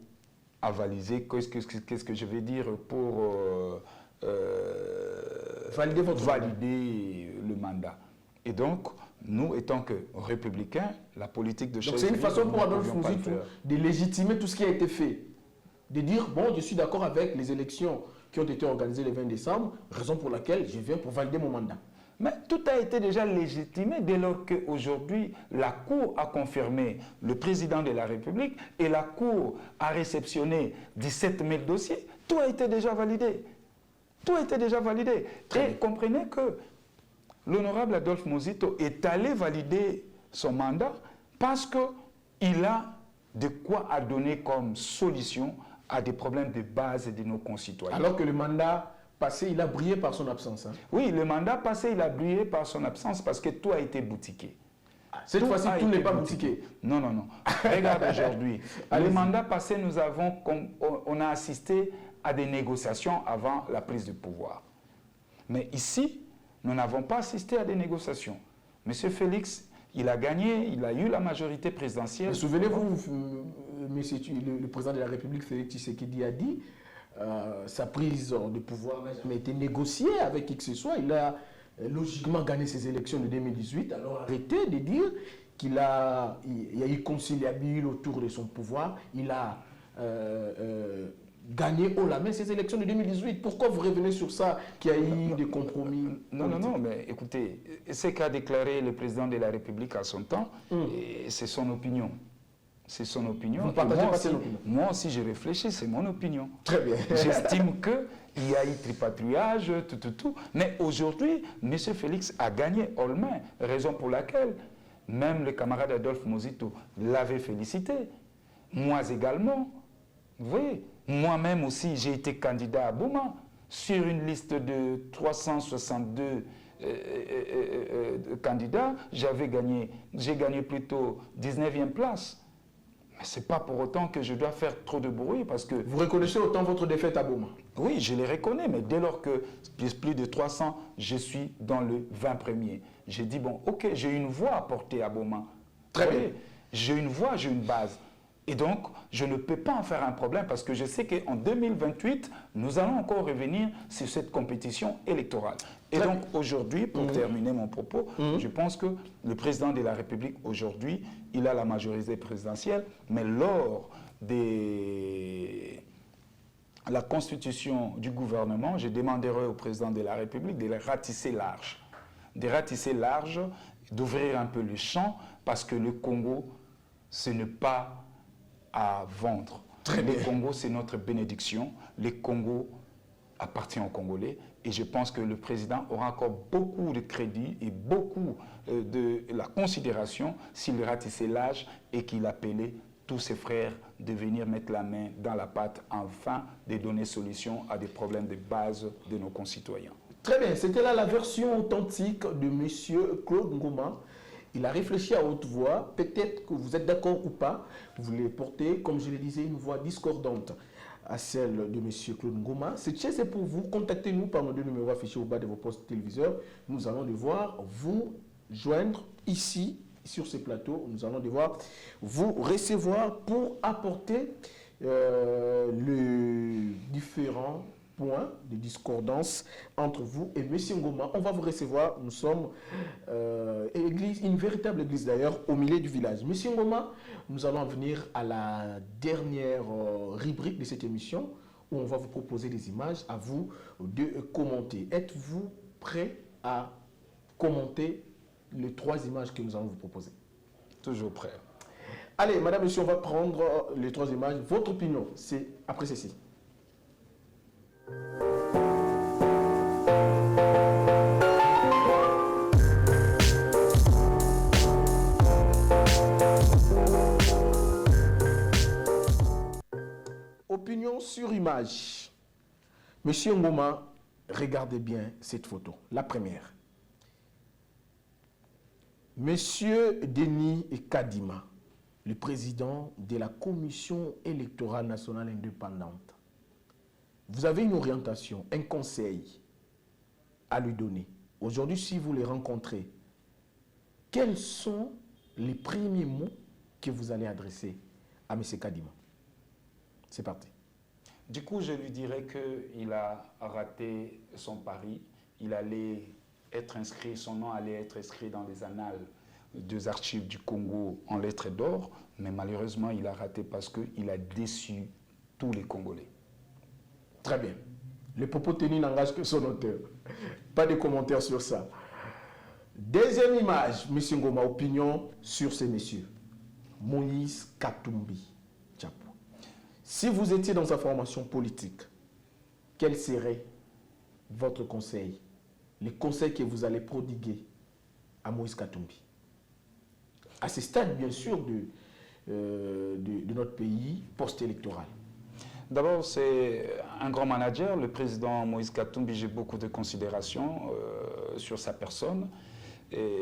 avaliser, qu'est-ce que je vais dire, pour valider le mandat. Et donc, nous, étant que républicains, la politique de Donc c'est une façon pour Adolphe Mouzitou de légitimer tout ce qui a été fait. De dire, bon, je suis d'accord avec les élections qui ont été organisées le 20 décembre, raison pour laquelle je viens pour valider mon mandat. Mais tout a été déjà légitimé dès lors qu'aujourd'hui, la Cour a confirmé le président de la République et la Cour a réceptionné 17 000 dossiers. Tout a été déjà validé. Tout a été déjà validé. Et comprenez que l'honorable Adolphe Mouzitou est allé valider son mandat parce qu'il a de quoi à donner comme solution à des problèmes de base de nos concitoyens. Alors que le mandat passé, il a brillé par son absence. Hein? Oui, le mandat passé, il a brillé par son absence parce que tout a été boutiqué. Cette fois-ci, tout n'est pas boutiqué. Non, non, non. Regarde aujourd'hui. Le mandat passé, on a assisté à des négociations avant la prise de pouvoir. Mais ici, nous n'avons pas assisté à des négociations. Monsieur Félix, il a gagné, il a eu la majorité présidentielle. Souvenez-vous, le président de la République, Félix Tshisekedi, a dit sa prise de pouvoir n'a jamais été négociée avec qui que ce soit. Il a logiquement gagné ses élections de 2018. Alors arrêtez de dire qu'il y a eu conciliabule autour de son pouvoir. Il a gagné haut la main ces élections de 2018. Pourquoi vous revenez sur ça, qu'il y a eu des compromis? Non, non, non, mais écoutez, ce qu'a déclaré le président de la République à son temps, c'est son opinion. C'est son opinion. Vous partagez pas son opinion? Moi aussi, je réfléchis, c'est mon opinion. Très bien. J'estime qu'il y a eu tripatouillage, tout. Mais aujourd'hui, M. Félix a gagné haut la main, raison pour laquelle même le camarade Adolphe Mouzitou l'avait félicité. Moi également. Vous voyez, moi-même aussi, j'ai été candidat à Bouma sur une liste de 362 candidats. J'ai gagné plutôt 19e place. Mais ce n'est pas pour autant que je dois faire trop de bruit parce que... Vous reconnaissez autant votre défaite à Bouma? Oui, je les reconnais, mais dès lors que plus de 300, je suis dans le 20 premiers. J'ai dit, bon, ok, j'ai une voix à porter à Bouma. Très bien. J'ai une voix, j'ai une base. Et donc, je ne peux pas en faire un problème parce que je sais qu'en 2028, nous allons encore revenir sur cette compétition électorale. Et donc, aujourd'hui, pour terminer mon propos, je pense que le président de la République, aujourd'hui, il a la majorité présidentielle, mais lors de la constitution du gouvernement, je demanderai au président de la République de les ratisser large. De ratisser large, d'ouvrir un peu le champ, parce que le Congo, ce n'est pas à vendre. Le Congo, c'est notre bénédiction. Le Congo appartient aux Congolais. Et je pense que le président aura encore beaucoup de crédit et beaucoup de la considération s'il ratissait l'âge et qu'il appelait tous ses frères de venir mettre la main dans la pâte afin de donner solution à des problèmes de base de nos concitoyens. Très bien. C'était là la version authentique de M. Claude Ngoma. Il a réfléchi à haute voix, peut-être que vous êtes d'accord ou pas, vous voulez porter, comme je le disais, une voix discordante à celle de M. Claude Ngoma. Cette chaise est pour vous, contactez-nous par nos deux numéros affichés au bas de vos postes téléviseurs. Nous allons devoir vous joindre ici, sur ces plateaux. Nous allons devoir vous recevoir pour apporter les différents points de discordance entre vous et M. Ngoma. On va vous recevoir, nous sommes une véritable église d'ailleurs, au milieu du village. M. Ngoma, nous allons venir à la dernière rubrique de cette émission où on va vous proposer des images, à vous de commenter. Êtes-vous prêt à commenter les 3 images que nous allons vous proposer? Toujours prêt. Allez, madame, monsieur, on va prendre les 3 images. Votre opinion, c'est après ceci. Opinion sur image. Monsieur Ngoma, regardez bien cette photo, la première. Monsieur Denis Kadima, le président de la Commission électorale nationale indépendante. Vous avez une orientation, un conseil à lui donner. Aujourd'hui, si vous les rencontrez, quels sont les premiers mots que vous allez adresser à M. Kadima? C'est parti. Du coup, je lui dirais qu'il a raté son pari. Il allait être inscrit, son nom allait être inscrit dans les annales des archives du Congo en lettres d'or, mais malheureusement, il a raté parce qu'il a déçu tous les Congolais. Très bien. Les propos tenus n'engagent que son auteur. Pas de commentaires sur ça. Deuxième image, M. Ngoma, opinion sur ces messieurs. Moïse Katumbi Tchapou. Si vous étiez dans sa formation politique, quel serait votre conseil, les conseils que vous allez prodiguer à Moïse Katumbi? À ce stade, bien sûr, de notre pays post-électoral. D'abord, c'est un grand manager. Le président Moïse Katumbi, j'ai beaucoup de considérations sur sa personne.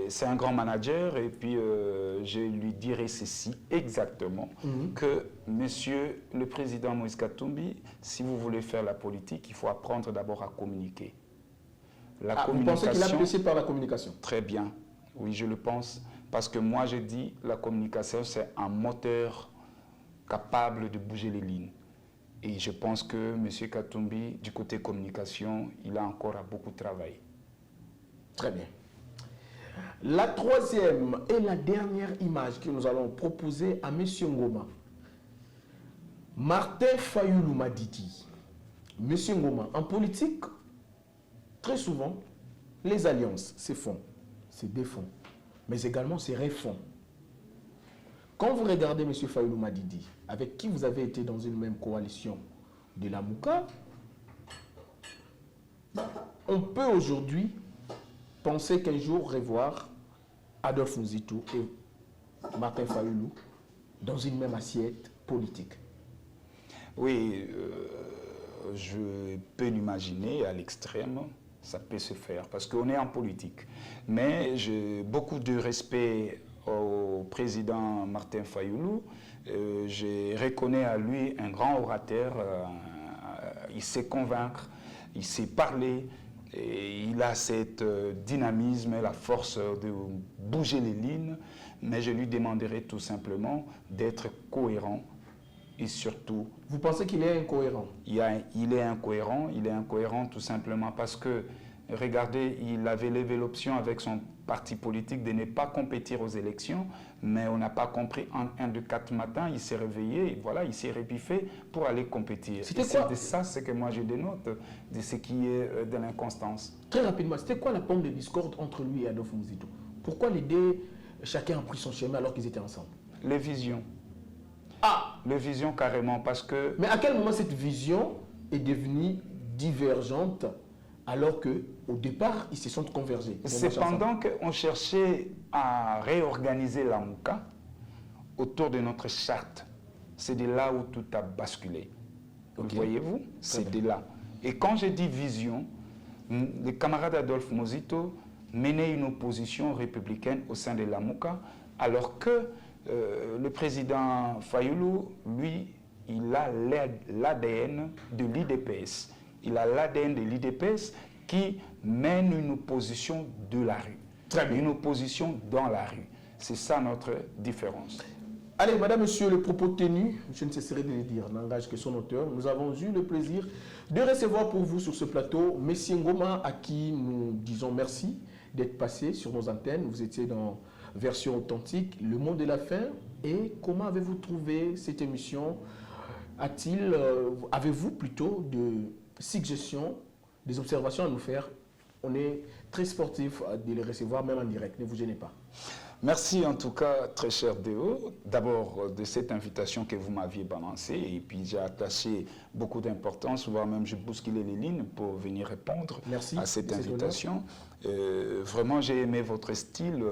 C'est un grand manager et puis je lui dirai ceci exactement, que monsieur le président Moïse Katumbi, si vous voulez faire la politique, il faut apprendre d'abord à communiquer. Vous pensez qu'il a prêché par la communication? Très bien, oui, je le pense. Parce que moi, je dis la communication, c'est un moteur capable de bouger les lignes. Et je pense que M. Katumbi, du côté communication, il a encore à beaucoup travailler. Très bien. La troisième et la dernière image que nous allons proposer à M. Ngoma. Martin Fayulu Madidi. M. Ngoma, en politique, très souvent, les alliances, c'est fonds, c'est défend, mais également c'est réfond. Quand vous regardez M. Fayulu Madidi, avec qui vous avez été dans une même coalition de la Mouka, on peut aujourd'hui penser qu'un jour revoir Adolphe Muzito et Martin Fayulu dans une même assiette politique. Oui, je peux l'imaginer à l'extrême, ça peut se faire, parce qu'on est en politique. Mais j'ai beaucoup de respect au président Martin Fayulu. Je reconnais à lui un grand orateur. Il sait convaincre, il sait parler, et il a cette dynamisme et la force de bouger les lignes. Mais je lui demanderai tout simplement d'être cohérent et surtout... Vous pensez qu'il est incohérent? Il est incohérent tout simplement parce que, regardez, il avait levé l'option avec son parti politique de ne pas compétir aux élections, mais on n'a pas compris, en 1 de 4 matins, il s'est réveillé, et voilà, il s'est rebiffé pour aller compétir. C'était quoi? C'est de ça ce que moi je dénote, de ce qui est de l'inconstance. Très rapidement, c'était quoi la pomme de discorde entre lui et Adolphe Muzito? Pourquoi les deux, chacun a pris son chemin alors qu'ils étaient ensemble? Les visions. Ah! Les visions carrément, parce que... Mais à quel moment cette vision est devenue divergente alors qu'au départ, ils se sont convergés? C'est pendant qu'on cherchait à réorganiser la Mouka autour de notre charte. C'est de là où tout a basculé. Okay. Voyez-vous? C'est de là. Et quand je dis vision, les camarades Adolphe Muzito menaient une opposition républicaine au sein de la Mouka, alors que le président Fayulu, lui, il a l'ADN de l'IDPS. Il a l'ADN de l'IDPS qui mène une opposition de la rue. Très bien. Une opposition dans la rue. C'est ça notre différence. Allez, madame, monsieur, le propos tenu, je ne cesserai de le dire, n'engage que son auteur. Nous avons eu le plaisir de recevoir pour vous sur ce plateau M. Ngoma, à qui nous disons merci d'être passé sur nos antennes. Vous étiez dans Version Authentique, le mot de la fin. Et comment avez-vous trouvé cette émission? Avez-vous plutôt de suggestions, des observations à nous faire? On est très sportif de les recevoir, même en direct. Ne vous gênez pas. Merci en tout cas, très cher Déo, d'abord de cette invitation que vous m'aviez balancée, et puis j'ai attaché beaucoup d'importance, voire même j'ai bousculé les lignes pour venir répondre à cette invitation. Vraiment, j'ai aimé votre style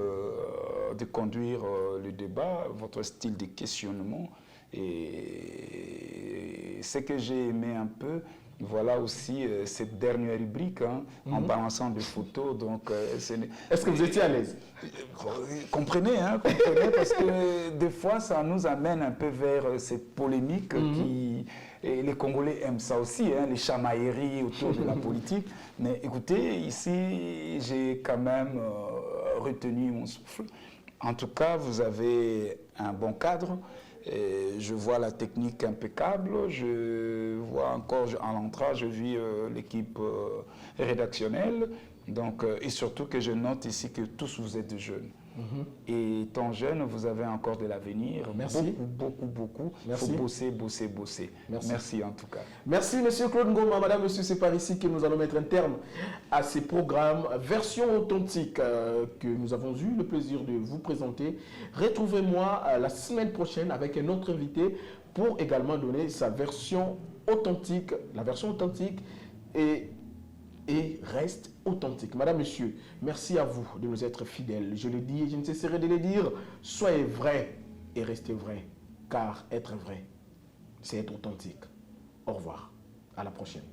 de conduire le débat, votre style de questionnement, et ce que j'ai aimé un peu, voilà aussi cette dernière rubrique, hein, en balançant des photos. Donc, est-ce que vous étiez à l'aise? Comprenez, parce que des fois, ça nous amène un peu vers cette polémique qui... Et les Congolais aiment ça aussi, hein, les chamailleries autour de la politique. Mais écoutez, ici, j'ai quand même retenu mon souffle. En tout cas, vous avez un bon cadre. Et je vois la technique impeccable, je vois encore en l'entrée, je vis l'équipe rédactionnelle. Donc, et surtout que je note ici que tous vous êtes jeunes. Et étant jeune, vous avez encore de l'avenir. Merci. Beaucoup. Il Merci. faut bosser. Merci en tout cas. Merci, monsieur Claude Ngoma. Madame, monsieur, c'est par ici que nous allons mettre un terme à ces programmes version authentique que nous avons eu le plaisir de vous présenter. Retrouvez-moi la semaine prochaine avec un autre invité pour également donner sa version authentique, la version authentique et reste authentique. Madame, monsieur, merci à vous de nous être fidèles. Je le dis et je ne cesserai de le dire, soyez vrais et restez vrais, car être vrai, c'est être authentique. Au revoir, à la prochaine.